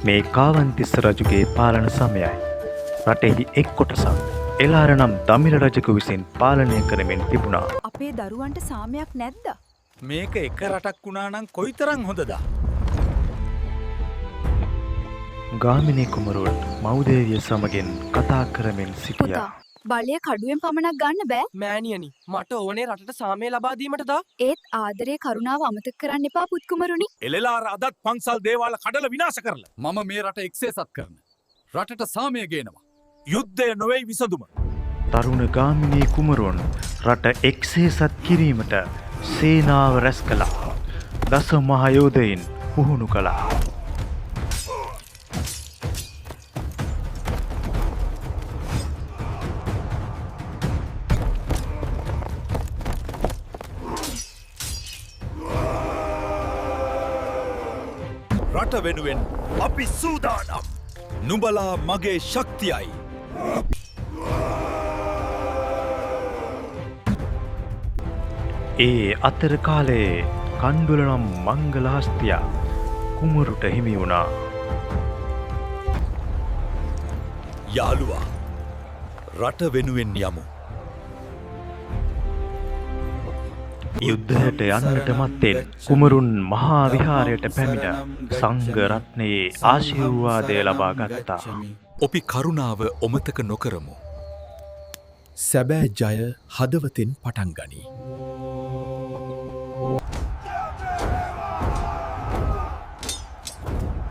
මේ කාවන්තිස්ස රජුගේ පාලන සමයයි. රටෙහි එක් කොටසක් එළාර නම් දමිළ රජකු විසින් පාලනය කරමින් තිබුණා. අපේ දරුවන්ට සාමයක් නැද්ද? මේක එක රටක් වුණා නම් කොයිතරම් හොඳද? ගාමිණී කුමරුවන් මෞදේවිය සමගින් කතා කරමින් සිටියා. බලය කඩුවෙන් පමණක් ගන්න බෑ. මෑණියනි, මට ඕනේ රටට සාමය ලබා දීමටද? ඒත් ආදරේ කරුණාව අමතක කරන්න එපා පුත් කුමරුනි. එළලාර අදත් පන්සල් දේවාල කඩල විනාශ කරලා. මම මේ රට එක්සේසත් කරන. රටට සාමය ගේනවා. යුද්ධය නොවේ විසඳුම. තරුණ ගාමිණී කුමරුවන් රට එක්සේසත් කිරීමට සේනාව රැස් කළා. දස මහයෝධයින් පුහුණු කළා. රට වෙනුවෙන් අපි සූදානම්. නුඹලා මගේ ශක්තියයි. ඒ අතර කාලයේ කණ්ඩුල නම් මංගලහස්තියා කුමරුට හිමි වුණා. යාළුවා, රට වෙනුවෙන් යමු. යුද්ධයට යන්නට මත්තෙන් කුමරුන් මහා විහාරයට පැමිණ සංඝ රත්නයේ ආශිර්වාදය ලබා ගත්තා. අපි කරුණාව ඔමතක නොකරමු. සැබෑ ජය හදවතින් පටන් ගනී.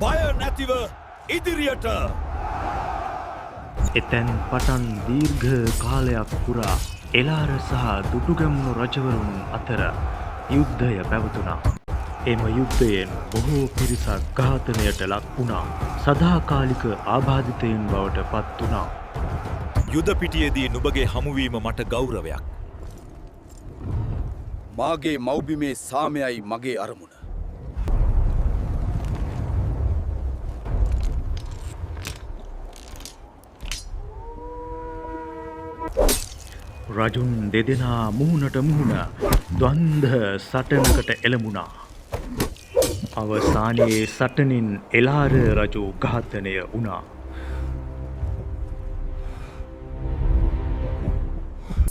බය නැතිව ඉදිරියට! එතැන් පටන් දීර්ඝ කාලයක් පුරා එළාර සහ දුටුගැමුණු රජවරුන් අතර යුද්ධය පැවතුණා. එම යුද්ධයෙන් බොහෝ පිරිසක් ඝාතනයට ලක් වුණා. සදාකාලික ආබාධිතයින් බවට පත් වුණා. යුද පිටියේදී නුඹගේ හමුවීම මට ගෞරවයක්. මාගේ මව්බිමේ සාමයයි මගේ අරමුණ. රජුන් දෙදෙනා මුහුණට මුහුණ ද්වන්ද්ව සටනකට එළඹුණා. අවසානයේ සටනින් එළාර රජු ඝාතනය වුණා.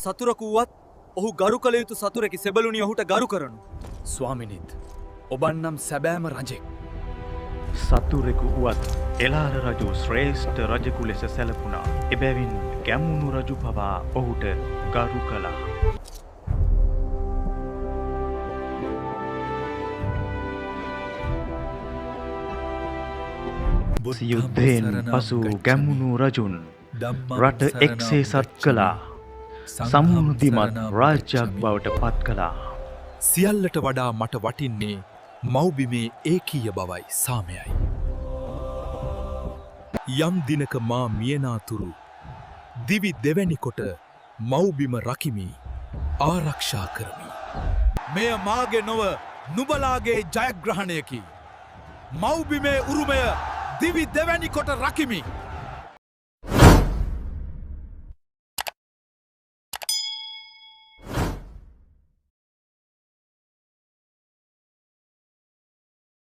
සතුරකු වුවත් ඔහු ගරු කළ යුතු සතුරෙකි සෙබළුනි ඔහුට ගරු කරනු. ස්වාමිනිත්, ඔබන් නම් සැබෑම රජෙක්. සතුරෙකු වුවත් එළාර රජු ශ්‍රේෂ්ඨ රජෙකු ලෙස සැලකුණා. එබැවින් ගැමුණු රජු පවා ඔහුට ගරු කළා. යුද්ධයෙන් පසු ගැමුණු රජුන් රට එක්සේසත් කළා. සමෘද්ධිමත් රාජ්‍යයක් බවට පත් කළා. සියල්ලට වඩා මට වටින්නේ මව්බිමේ ඒකීය බවයි සාමයයි. යම් දිනක මා මියනාතුරු දිවි දෙවැනි කොට මව්බිම රකිමි, ආරක්ෂා කරමි. මෙය මාගේ නොව නුබලාගේ ජයග්‍රහණයකි. මව්බිමේ උරුමය දිවි දෙවැනි කොට රකිමි.